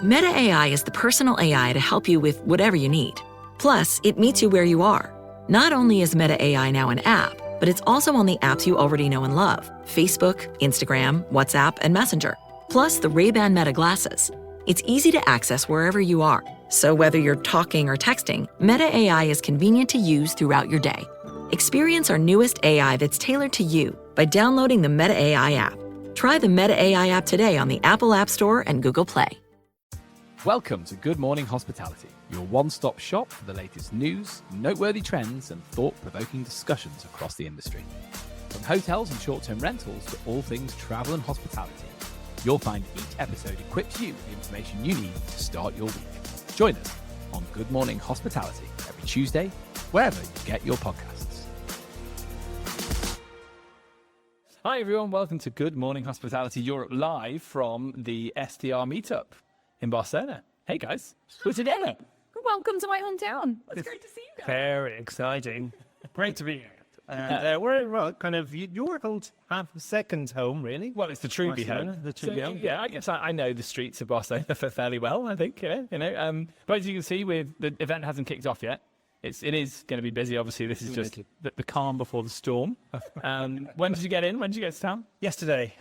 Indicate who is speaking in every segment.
Speaker 1: Meta AI is the personal AI to help you with whatever you need. Plus, it meets you where you are. Not only is Meta AI now an app, but it's also on the apps you already know and love: Facebook, Instagram, WhatsApp, and Messenger. Plus the Ray-Ban Meta glasses. It's easy to access wherever you are. So whether you're talking or texting, Meta AI is convenient to use throughout your day. Experience our newest AI that's tailored to you by downloading the Meta AI app. Try the Meta AI app today on the Apple App Store and Google Play.
Speaker 2: Welcome to Good Morning Hospitality, your one-stop shop for the latest news, noteworthy trends, and thought-provoking discussions across the industry. From hotels and short-term rentals to all things travel and hospitality, you'll find each episode equips you with the information you need to start your week. Join us on Good Morning Hospitality every Tuesday, wherever you get your podcasts. Hi everyone, welcome to Good Morning Hospitality Europe live from the STR MeetUp in Barcelona. Hey guys, we're together.
Speaker 3: Welcome to my hometown. It's great to see you guys.
Speaker 4: Very exciting. Great to be here. We're kind of your old half second home, really.
Speaker 2: Well, it's the Truvi home.
Speaker 4: The Truvi home.
Speaker 2: Yeah, I guess I know the streets of Barcelona fairly well, I think. But as you can see, the event hasn't kicked off yet. It is going to be busy, obviously. This is just the calm before the storm. When did you get in? When did you get to town?
Speaker 4: Yesterday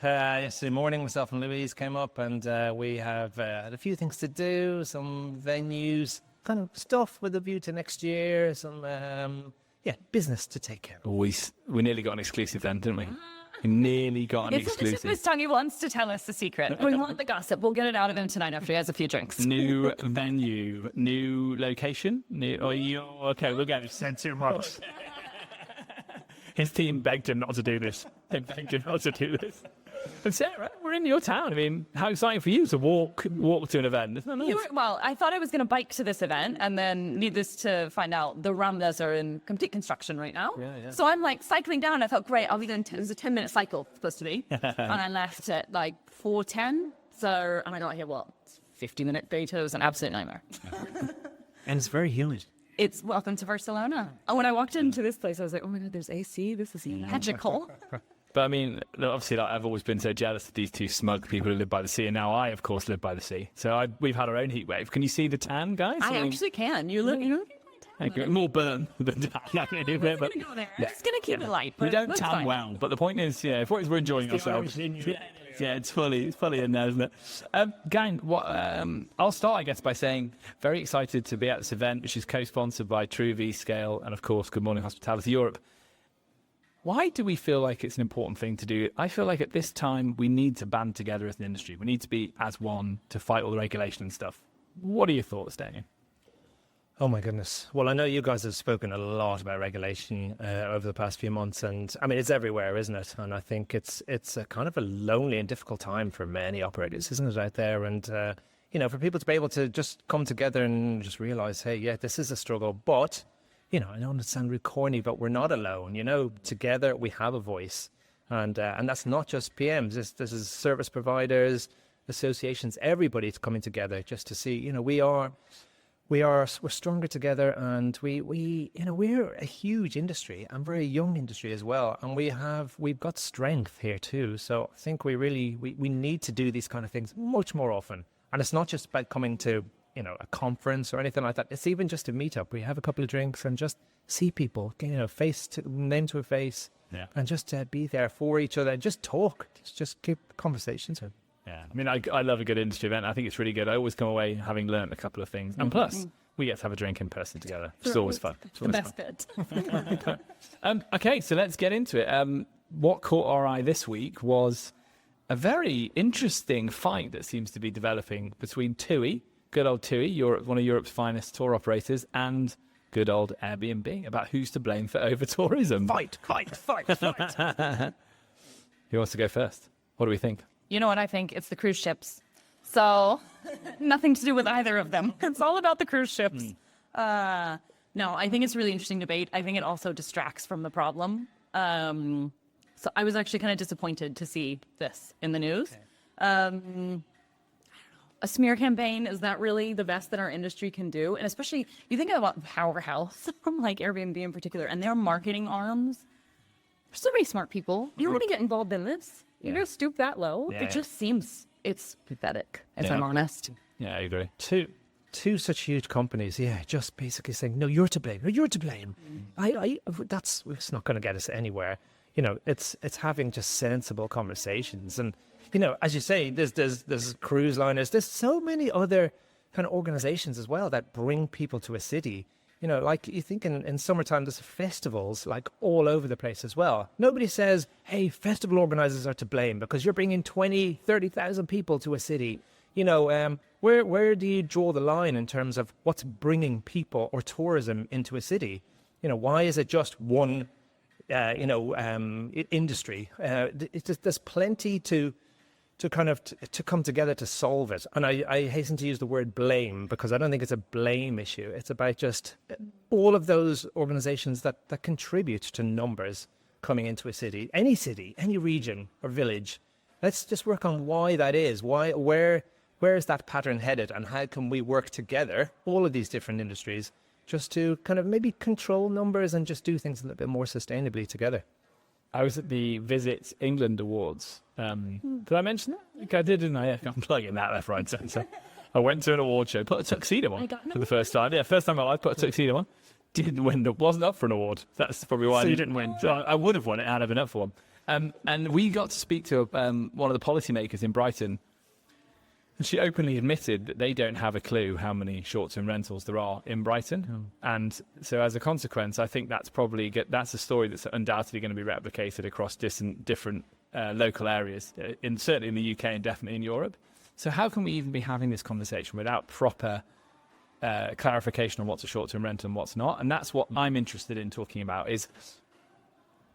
Speaker 4: morning, myself and Louise came up, and we have had a few things to do, some venues, kind of stuff with a view to next year, some business to take care of.
Speaker 2: We nearly got an exclusive then, didn't we? We nearly got an
Speaker 3: It's
Speaker 2: exclusive.
Speaker 3: this time he wants to tell us the secret. We want the gossip. We'll get it out of him tonight after he has a few drinks.
Speaker 2: New venue, new location. Okay, we'll get it.
Speaker 4: Said too much.
Speaker 2: His team begged him not to do this. They begged him not to do this. And Sarah, we're in your town. I mean, how exciting for you to walk to an event, isn't it nice?
Speaker 3: Well, I thought I was going to bike to this event, and then needless to find out, the Ramblas are in complete construction right now.
Speaker 2: Yeah.
Speaker 3: So I'm like cycling down. I thought, great, I'll be doing. It was a 10-minute cycle supposed to be, and I left at like 4:10. So and I got here 50-minute beta. It was an absolute nightmare.
Speaker 4: And it's very humid.
Speaker 3: It's welcome to Barcelona. And when I walked into this place, I was like, oh my God, there's AC. This is magical.
Speaker 2: But I mean, obviously, I've always been so jealous of these two smug people who live by the sea, and now I, of course, live by the sea. So we've had our own heat wave. Can you see the tan, guys?
Speaker 3: I actually can. You look.
Speaker 2: More burn than tan.
Speaker 3: It's going to go there. It's going to keep it light.
Speaker 2: We don't
Speaker 3: that's
Speaker 2: tan
Speaker 3: fine.
Speaker 2: well, but the point is, if we're enjoying ourselves. Yeah, it's fully in there, isn't it? Gang, I'll start, I guess, by saying very excited to be at this event, which is co-sponsored by Truvi, Scale, and of course, Good Morning Hospitality Europe. Why do we feel like it's an important thing to do? I feel like at this time, we need to band together as an industry. We need to be as one to fight all the regulation and stuff. What are your thoughts, Damian?
Speaker 4: Oh my goodness. Well, I know you guys have spoken a lot about regulation over the past few months, and I mean, it's everywhere, isn't it? And I think it's a kind of a lonely and difficult time for many operators, isn't it, out there? And, for people to be able to just come together and just realize, hey, yeah, this is a struggle, but, I know it sounds really corny, but we're not alone. Together we have a voice. And that's not just PMs. This is service providers, associations, everybody's coming together just to see, we're stronger together, and we're a huge industry and very young industry as well, and we've got strength here too. So I think we need to do these kind of things much more often. And it's not just about coming to a conference or anything like that. It's even just a meetup. We have a couple of drinks and just see people, name to a face, and just be there for each other and just talk, just keep conversations going.
Speaker 2: Yeah, I mean, I love a good industry event. I think it's really good. I always come away having learned a couple of things. And plus, we get to have a drink in person together. It's always fun. It's always
Speaker 3: The best bit.
Speaker 2: Okay, so let's get into it. What caught our eye this week was a very interesting fight that seems to be developing between TUI, good old TUI, one of Europe's finest tour operators, and good old Airbnb about who's to blame for over-tourism.
Speaker 4: Fight.
Speaker 2: Who wants to go first? What do we think?
Speaker 3: You know what I think? It's the cruise ships. So nothing to do with either of them. It's all about the cruise ships. No, I think it's a really interesting debate. I think it also distracts from the problem. So I was actually kind of disappointed to see this in the news. Okay. A smear campaign, is that really the best that our industry can do? And especially, you think about Powerhouse from like Airbnb in particular, and their marketing arms. There's so many smart people. You want to get involved in this? You're going to stoop that low?
Speaker 4: Yeah.
Speaker 3: It just seems, it's pathetic, if I'm honest.
Speaker 2: Yeah, I agree.
Speaker 4: Two such huge companies, just basically saying, no, you're to blame. No, you're to blame. It's not going to get us anywhere. It's having just sensible conversations. And, as you say, there's cruise liners. There's so many other kind of organizations as well that bring people to a city. Like you think in summertime, there's festivals like all over the place as well. Nobody says, hey, festival organizers are to blame because you're bringing 20, 30,000 people to a city. Where do you draw the line in terms of what's bringing people or tourism into a city? Why is it just one, industry? There's plenty to come together to solve it. And I hasten to use the word blame because I don't think it's a blame issue. It's about just all of those organizations that contribute to numbers coming into a city, any region or village. Let's just work on why that is. Where is that pattern headed, and how can we work together, all of these different industries, just to kind of maybe control numbers and just do things a little bit more sustainably together?
Speaker 2: I was at the Visit England Awards. Did I mention that? I think I did, didn't I? Yeah, I'm plugging that left, right, centre. I went to an award show, put a tuxedo on for the first time. Yeah, first time in my life, put a tuxedo on. Didn't win, wasn't up for an award. That's probably why you didn't win. So I would have won it had I been up for one. And we got to speak to one of the policymakers in Brighton. And she openly admitted that they don't have a clue how many short-term rentals there are in Brighton. And so as a consequence, I think that's a story that's undoubtedly going to be replicated across different local areas, certainly in the UK and definitely in Europe. So how can we even be having this conversation without proper clarification on what's a short-term rental and what's not? And that's what I'm interested in talking about is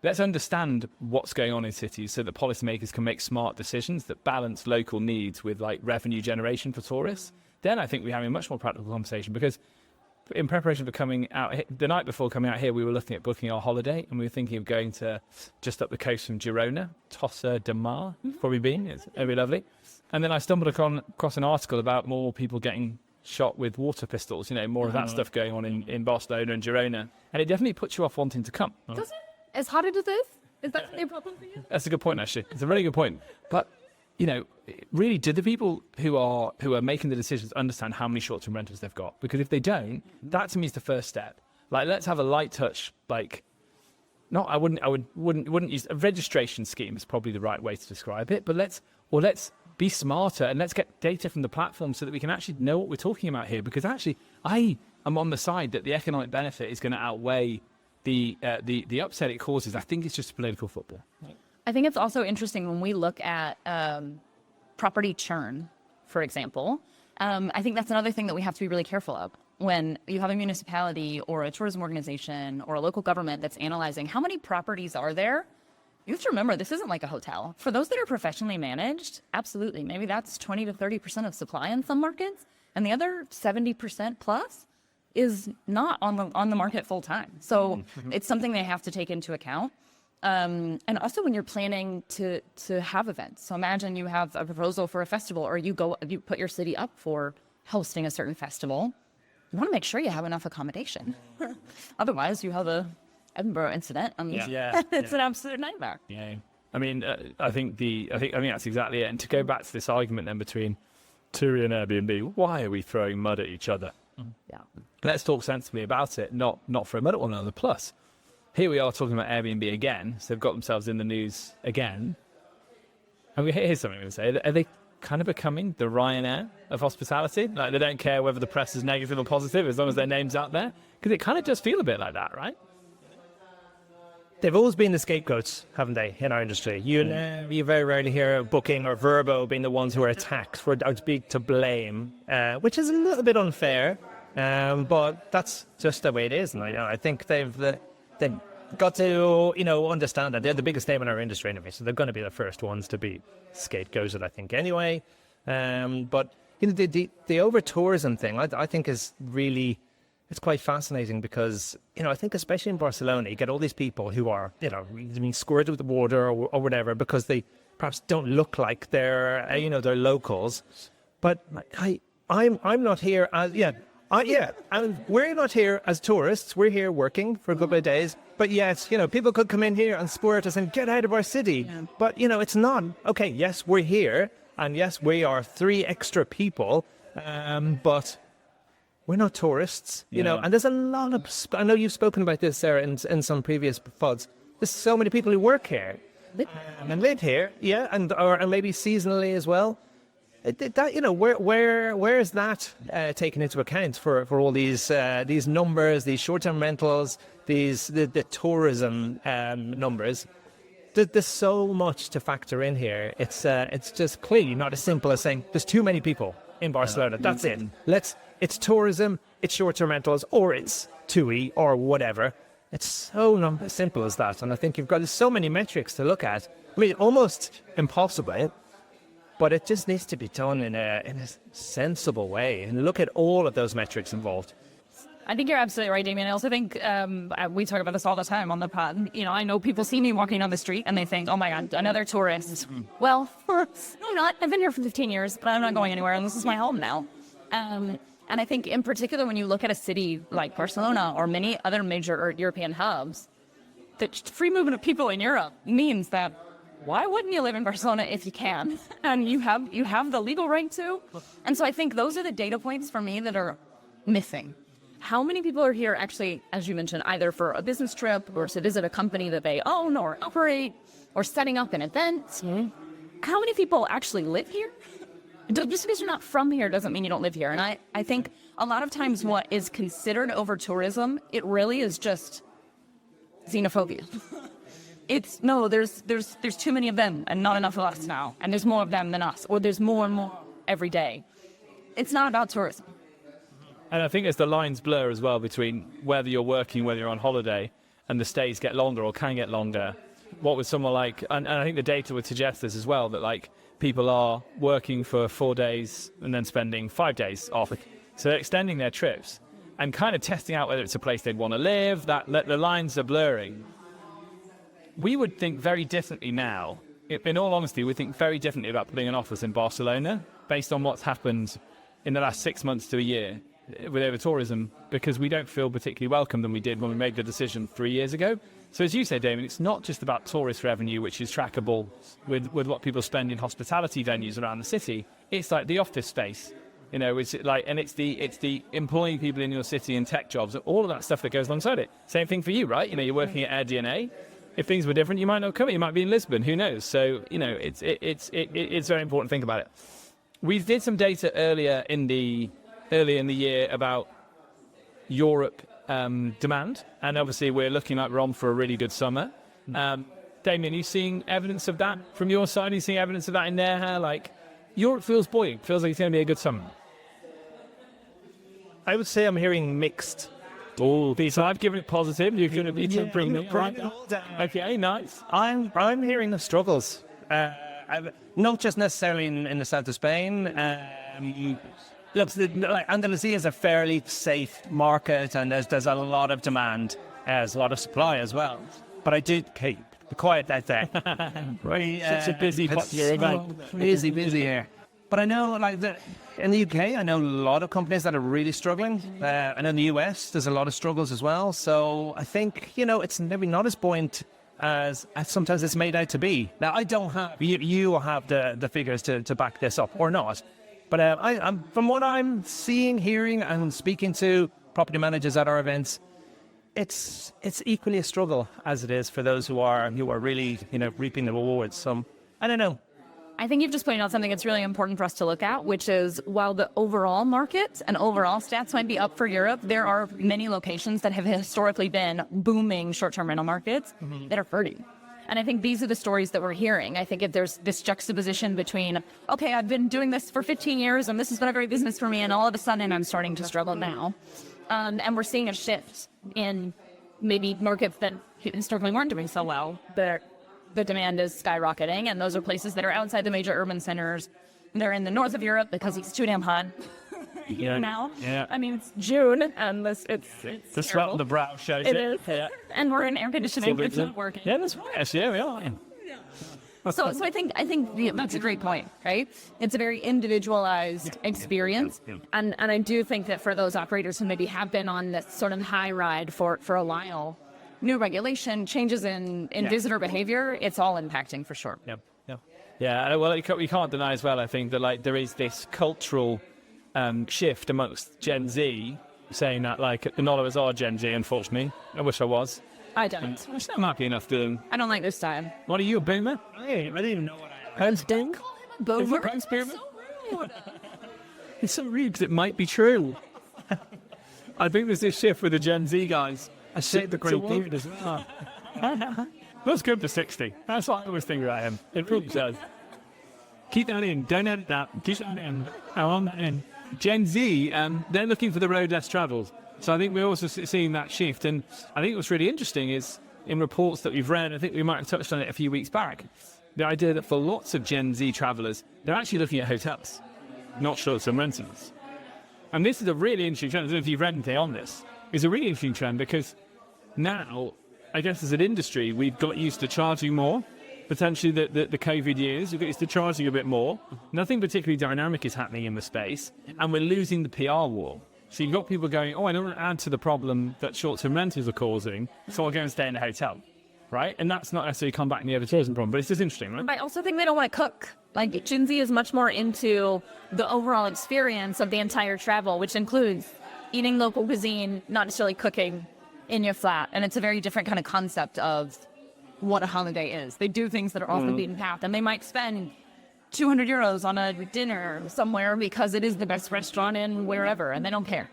Speaker 2: let's understand what's going on in cities so that policymakers can make smart decisions that balance local needs with like revenue generation for tourists. Then I think we're having a much more practical conversation because in preparation for coming out, the night before coming out here, we were looking at booking our holiday and we were thinking of going to just up the coast from Girona, Tossa de Mar, probably been, it's very lovely. And then I stumbled across an article about more people getting shot with water pistols, more of that stuff going on in Barcelona and Girona. And it definitely puts you off wanting to come.
Speaker 3: Does it? As hot as it is that a problem for you?
Speaker 2: That's a good point, actually. It's a really good point. But, really, do the people who are making the decisions understand how many short-term rentals they've got? Because if they don't, that to me is the first step. Like, let's have a light touch, I wouldn't use a registration scheme is probably the right way to describe it. But let's be smarter and let's get data from the platform so that we can actually know what we're talking about here. Because actually, I am on the side that the economic benefit is going to outweigh the upset it causes. I think it's just political football.
Speaker 3: I think it's also interesting when we look at property churn, for example. I think that's another thing that we have to be really careful of. When you have a municipality or a tourism organization or a local government that's analyzing how many properties are there, you have to remember this isn't like a hotel. For those that are professionally managed, absolutely. Maybe that's 20 to 30% of supply in some markets, and the other 70% plus is not on the market full time. So it's something they have to take into account. And also when you're planning to have events. So imagine you have a proposal for a festival or you put your city up for hosting a certain festival. You want to make sure you have enough accommodation. Otherwise you have a Edinburgh incident and it's an absolute nightmare.
Speaker 2: Yeah. I mean, I think that's exactly it. And to go back to this argument then between TUI and Airbnb, why are we throwing mud at each other?
Speaker 3: Yeah.
Speaker 2: Let's talk sensibly about it, not throw mud at one another. Plus, here we are talking about Airbnb again, so they've got themselves in the news again. And here's something I'm going to say. Are they kind of becoming the Ryanair of hospitality? Like, they don't care whether the press is negative or positive as long as their name's out there? Because it kind of does feel a bit like that, right?
Speaker 4: They've always been the scapegoats, haven't they, in our industry? You very rarely hear Booking or Vrbo being the ones who are attacked for being to blame, which is a little bit unfair, but that's just the way it is. And I think they've got to understand that they're the biggest name in our industry anyway, so they're going to be the first ones to be scapegoated, I think, anyway. But the over-tourism thing, I think is really... It's quite fascinating because, I think especially in Barcelona, you get all these people who are, being squirted with the water or whatever because they perhaps don't look like they're, they're locals. But I'm not here as, and we're not here as tourists. We're here working for a couple of days. But yes, people could come in here and squirt us and get out of our city. Yeah. But, it's not, okay, yes, we're here. And yes, we are 3 extra people. but we're not tourists, you know. And there's a lot of. I know you've spoken about this, Sarah, in some previous pods. There's so many people who work here and live here, and maybe seasonally as well. That, you know, where is that taken into account for all these numbers, these short-term rentals, the tourism numbers? There's so much to factor in here. It's just clearly not as simple as saying there's too many people in Barcelona. That's it. It's tourism, it's short-term rentals, or it's TUI or whatever. It's so not as simple as that. And I think there's so many metrics to look at. I mean, almost impossible. But it just needs to be done in a sensible way and look at all of those metrics involved.
Speaker 3: I think you're absolutely right, Damian. I also think we talk about this all the time on the pod. You know, I know people see me walking down the street and they think, oh my God, another tourist. Well, no, I'm not. I've been here for 15 years, but I'm not going anywhere and this is my home now. And I think in particular, when you look at a city like Barcelona or many other major European hubs, the free movement of people in Europe means that why wouldn't you live in Barcelona if you can? And you have the legal right to. And so I think those are the data points for me that are missing. How many people are here actually, as you mentioned, either for a business trip or to visit a company that they own or operate or setting up an event? How many people actually live here? Just because you're not from here doesn't mean you don't live here. And I think a lot of times what is considered over tourism, it really is just xenophobia. It's no, there's too many of them and not enough of us now. And there's more of them than us, or there's more and more every day. It's not about tourism.
Speaker 2: And I think as the lines blur as well between whether you're working, whether you're on holiday, and the stays get longer or can get longer. What would someone like, and I think the data would suggest this as well, that like people are working for 4 days and then spending 5 days off. So they're extending their trips and kind of testing out whether it's a place they'd want to live, that the lines are blurring. We would think very differently now. In all honesty, we think very differently about putting an office in Barcelona based on what's happened in the last 6 months to a year with over-tourism, because we don't feel particularly welcome than we did when we made the decision 3 years ago. So as you say, Damian, it's not just about tourist revenue, which is trackable with what people spend in hospitality venues around the city. It's like the office space, you know, it's the employing people in your city in tech jobs, all of that stuff that goes alongside it. Same thing for you, right? You know, you're working at AirDNA. If things were different, you might not come. You might be in Lisbon. Who knows? So, you know, it's very important to think about it. We did some data earlier in the year about Europe demand, and obviously we're looking like we're on for a really good summer. Damian, are you seeing evidence of that from your side? Are you seeing evidence of that in there? Like, Europe feels buoyant. Feels like it's going to be a good summer.
Speaker 4: I would say I'm hearing mixed.
Speaker 2: Oh, so I've given it positive. You're going to be bring it right
Speaker 4: it all down.
Speaker 2: Okay, nice.
Speaker 4: I'm hearing the struggles, not just necessarily in the south of Spain. Look, like Andalusia is a fairly safe market, and there's a lot of demand, there's a lot of supply as well. But I do keep quiet out there. Right,
Speaker 2: Such a busy
Speaker 4: busy here. But I know, like, in the UK, I know a lot of companies that are really struggling. And in the US, there's a lot of struggles as well. So I think, you know, it's maybe not as buoyant as sometimes it's made out to be. Now, I don't have, you have the figures to back this up, or not. But I'm from what I'm seeing, hearing, and speaking to property managers at our events, it's equally a struggle as it is for those who are really, you know, reaping the rewards. So I don't know.
Speaker 3: I think you've just pointed out something that's really important for us to look at, which is while the overall market and overall stats might be up for Europe, there are many locations that have historically been booming short-term rental markets that are hurting. And I think these are the stories that we're hearing. I think if there's this juxtaposition between, okay, I've been doing this for 15 years and this has been a great business for me, and all of a sudden I'm starting to struggle now. And we're seeing a shift in maybe markets that historically weren't doing so well, but the demand is skyrocketing, and those are places that are outside the major urban centers. They're in the north of Europe because it's too damn hot now.
Speaker 2: Yeah.
Speaker 3: I mean, it's June, and it's
Speaker 2: The sweat on the brow shows
Speaker 3: It is.
Speaker 2: Yeah.
Speaker 3: And we're in air conditioning. It's not working.
Speaker 2: Yeah, that's right. Yes, yeah, we are.
Speaker 3: So I think that's a great point, right? It's a very individualized experience, and I do think that for those operators who maybe have been on this sort of high ride for a while, new regulation, changes in visitor behavior, it's all impacting for sure.
Speaker 2: Yeah. Well, you can't deny as well, I think, that like there is this cultural shift amongst Gen Z, saying that like none of us are Gen Z, unfortunately. I wish I was.
Speaker 3: I don't.
Speaker 2: Which that might be enough to them.
Speaker 3: I don't like this time.
Speaker 2: What are you, a boomer?
Speaker 4: I didn't even know what
Speaker 2: Post-ding?
Speaker 3: Boomer?
Speaker 2: Post-boomer? It's so rude because it might be true. I think there's this shift with the Gen Z guys.
Speaker 4: I said the great period as well.
Speaker 2: Let's go up to 60. That's what I always think about him. It really does. Keep that in. Don't edit that. Keep that in. I want that in. Gen Z, they're looking for the road less travelled. So I think we're also seeing that shift. And I think what's really interesting is in reports that we've read, I think we might have touched on it a few weeks back, the idea that for lots of Gen Z travellers, they're actually looking at hotels, not short-term rentals. And this is a really interesting trend. I don't know if you've read anything on this. It's a really interesting trend because now, I guess as an industry, we've got used to charging more. Potentially the COVID years, we've got used to charging a bit more. Nothing particularly dynamic is happening in the space. And we're losing the PR war. So you've got people going, I don't want to add to the problem that short-term rentals are causing, so I'll go and stay in a hotel. Right? And that's not necessarily come back in the other tourism problem, but it's just interesting, right?
Speaker 3: But I also think they don't want to cook. Like, Gen Z is much more into the overall experience of the entire travel, which includes eating local cuisine, not necessarily cooking in your flat. And it's a very different kind of concept of what a holiday is. They do things that are off the beaten path, and they might spend 200 euros on a dinner somewhere because it is the best restaurant in wherever, and they don't care.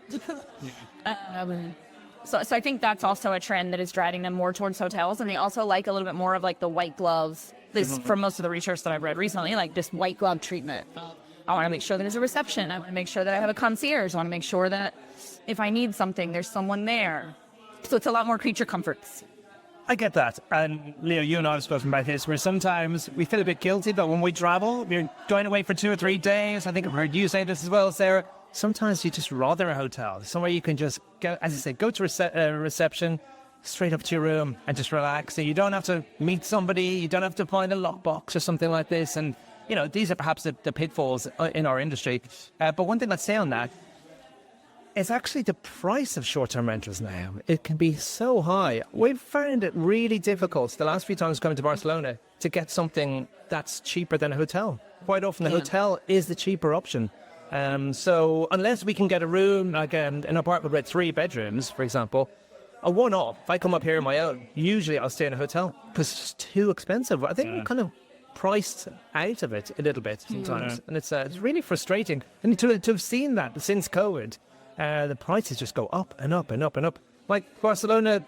Speaker 3: So I think that's also a trend that is driving them more towards hotels, and they also like a little bit more of like the white gloves. This, from most of the research that I've read recently, like this white glove treatment. I want to make sure that there's a reception. I want to make sure that I have a concierge. I want to make sure that if I need something, there's someone there. So it's a lot more creature comforts.
Speaker 4: I get that. And Leo, you and I have spoken about this, where sometimes we feel a bit guilty that when we travel, we're going away for 2 or 3 days. I think I've heard you say this as well, Sarah. Sometimes you just rather a hotel, somewhere you can just go, as I say, go to reception, straight up to your room and just relax. And you don't have to meet somebody, you don't have to find a lockbox or something like this. And, you know, these are perhaps the pitfalls in our industry. But one thing I'd say on that, it's actually the price of short-term rentals now. It can be so high. We've found it really difficult the last few times coming to Barcelona to get something that's cheaper than a hotel. Quite often the hotel is the cheaper option. So unless we can get a room, like an apartment with 3 bedrooms, for example, a one-off, if I come up here on my own, usually I'll stay in a hotel because it's too expensive. I think we're kind of priced out of it a little bit sometimes. And it's really frustrating. And to have seen that since COVID, the prices just go up and up and up and up. Like Barcelona,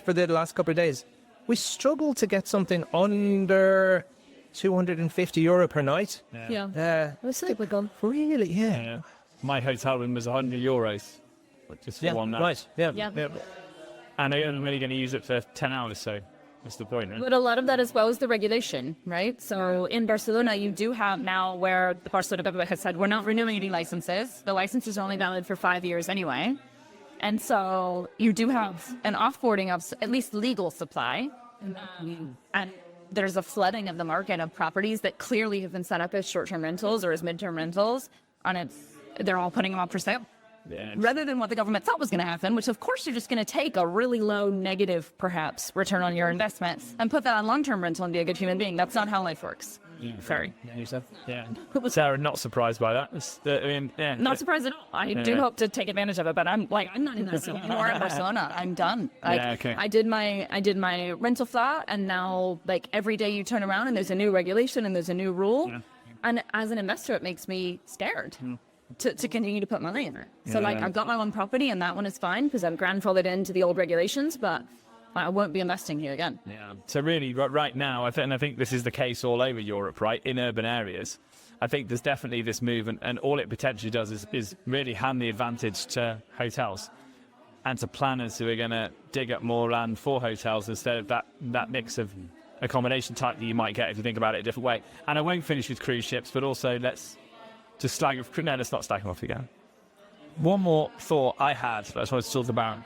Speaker 4: for the last couple of days, we struggled to get something under 250 euro per night.
Speaker 3: Yeah. It was cyclical.
Speaker 4: Really, yeah.
Speaker 2: My hotel room was 100 euros. Just for one night.
Speaker 4: Right, yeah.
Speaker 2: And I'm only going to use it for 10 hours, so that's the point, right?
Speaker 3: But a lot of that as well is the regulation, right? So in Barcelona, you do have now where the Barcelona government has said, we're not renewing any licenses. The licenses are only valid for 5 years anyway. And so you do have an offboarding of at least legal supply. And there's a flooding of the market of properties that clearly have been set up as short-term rentals or as mid-term rentals. And they're all putting them up for sale.
Speaker 2: Yeah.
Speaker 3: Rather than what the government thought was going to happen, which of course you're just going to take a really low negative, perhaps, return on your investment and put that on long-term rental and be a good human being. That's not how life works. Sorry.
Speaker 2: Yeah. Sarah, not surprised by that.
Speaker 3: Not surprised at all. I do hope to take advantage of it, but I'm not in that anymore in Barcelona. I'm done. I did my rental flat, and now like every day you turn around and there's a new regulation and there's a new rule, and as an investor, it makes me scared. To continue to put money in it. So I've got my one property and that one is fine because I'm grandfathered into the old regulations, but I won't be investing here again.
Speaker 2: Yeah. So really, right now, I think this is the case all over Europe, right? In urban areas, I think there's definitely this movement, and all it potentially does is really hand the advantage to hotels and to planners who are going to dig up more land for hotels instead of that mix of accommodation type that you might get if you think about it a different way. And I won't finish with cruise ships, but also let's not slag them off again. One more thought I had that I just wanted to talk about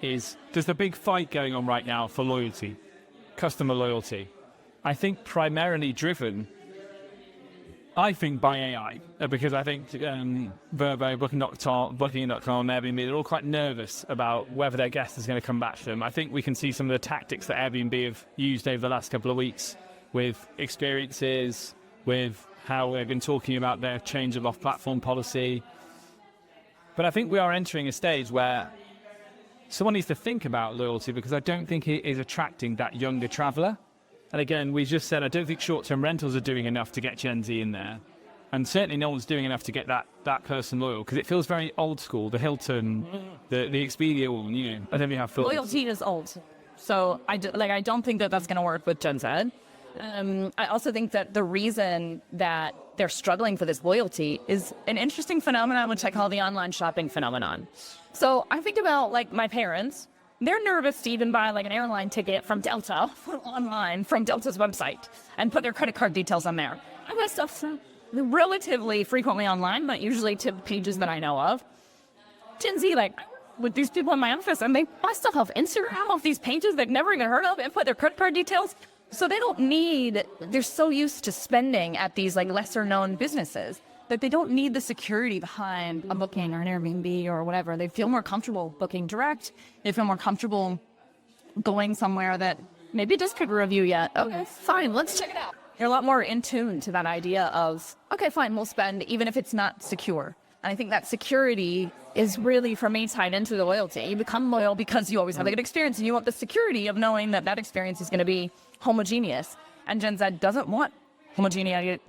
Speaker 2: is there's a big fight going on right now for loyalty, customer loyalty. I think primarily driven, by AI, because I think Vrbo, Booking.com, Airbnb, they're all quite nervous about whether their guest is going to come back to them. I think we can see some of the tactics that Airbnb have used over the last couple of weeks with experiences, with how they've been talking about their change of off-platform policy. But I think we are entering a stage where someone needs to think about loyalty, because I don't think it is attracting that younger traveller. And again, we just said I don't think short-term rentals are doing enough to get Gen Z in there. And certainly no one's doing enough to get that person loyal, because it feels very old school, the Hilton, the Expedia one, you know. I don't know how thoughts.
Speaker 3: Loyalty is old. So I don't think that that's going to work with Gen Z. I also think that the reason that they're struggling for this loyalty is an interesting phenomenon, which I call the online shopping phenomenon. So I think about like my parents. They're nervous to even buy like an airline ticket from Delta online from Delta's website and put their credit card details on there. I buy stuff relatively frequently online, but usually to pages that I know of. Gen Z, like with these people in my office, and they buy stuff off Instagram, off these pages they've never even heard of, and put their credit card details. So they're so used to spending at these like lesser known businesses that they don't need the security behind a booking or an Airbnb or whatever. They feel more comfortable booking direct. They feel more comfortable going somewhere that maybe just could review yet. Okay, fine, let's check it out. You're a lot more in tune to that idea of, okay, fine, we'll spend even if it's not secure. And I think that security is really, for me, tied into the loyalty. You become loyal because you always have a good experience, and you want the security of knowing that that experience is going to be homogeneous. And Gen Z doesn't want homogeneity?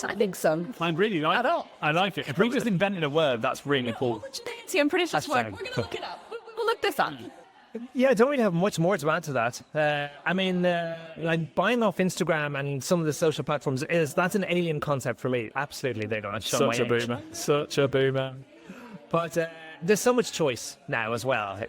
Speaker 3: I think so.
Speaker 2: I really like it. I like it. If we just invented a word, that's really cool.
Speaker 3: Homogeneity, I'm pretty sure it's what we're going to look it up. We'll look this up.
Speaker 4: Yeah, I don't really have much more to add to that. I mean, like buying off Instagram and some of the social platforms that's an alien concept for me. Absolutely, they're going to show
Speaker 2: Such a boomer. Such a boomer.
Speaker 4: But there's so much choice now as well,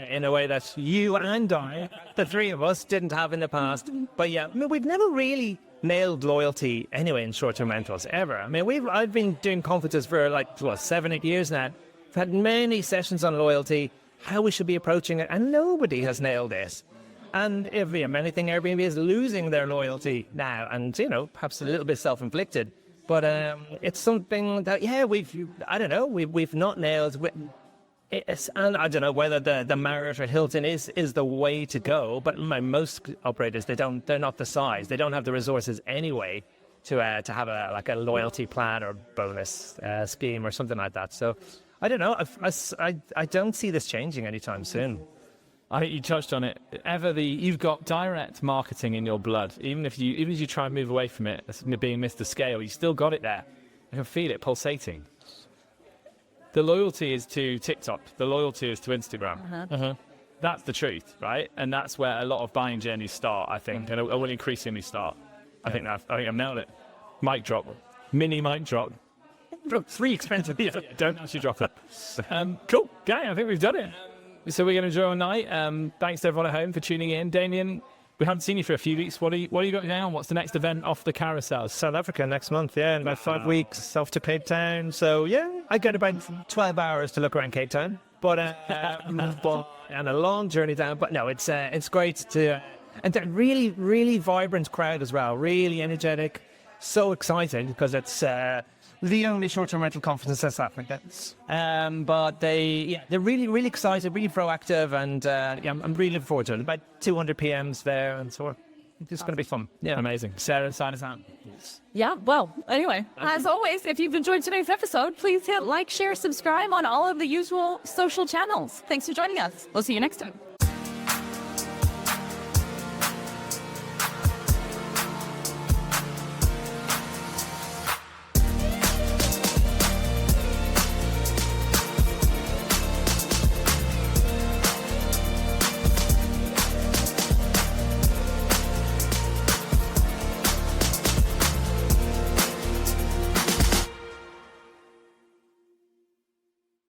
Speaker 4: in a way that you and I, the three of us, didn't have in the past. But yeah, I mean, we've never really nailed loyalty anyway in short-term rentals ever. I mean, I've been doing conferences for like 7-8 years now. I've had many sessions on loyalty, how we should be approaching it, and nobody has nailed this. And if anything, Airbnb is losing their loyalty now, and perhaps a little bit self-inflicted. But it's something that we've not nailed. And I don't know whether the Marriott or Hilton is the way to go. But most operators, they're not the size. They don't have the resources anyway to have a loyalty plan or bonus scheme or something like that. So I don't know. I don't see this changing anytime soon.
Speaker 2: I think you touched on it. You've got direct marketing in your blood. Even as you try and move away from it, as being Mr. Scale, you still got it there. I can feel it pulsating. The loyalty is to TikTok. The loyalty is to Instagram. That's the truth, right? And that's where a lot of buying journeys start, I think, and will increasingly start. I think I've nailed it. Mic drop. Mini mic drop. 3 expensive. Yeah, don't actually drop it. Cool. Okay, I think we've done it. So we're going to enjoy our night. Thanks to everyone at home for tuning in. Damian, we haven't seen you for a few weeks. What do you got going on? What's the next event off the carousel?
Speaker 4: South Africa next month, in about 5 weeks, off to Cape Town. So, yeah, I get about 12 hours to look around Cape Town. But and a long journey down. But no, it's great to... and a really, really vibrant crowd as well. Really energetic. So excited because it's... the only short-term rental conference in South Africa. But they're really, really excited, really proactive, and I'm really looking forward to it. About 200 PMs there, and so it's going to be fun. Yeah,
Speaker 2: amazing. Sarah, sign us out.
Speaker 3: Yeah, well, anyway, as always, if you've enjoyed today's episode, please hit like, share, subscribe on all of the usual social channels. Thanks for joining us. We'll see you next time.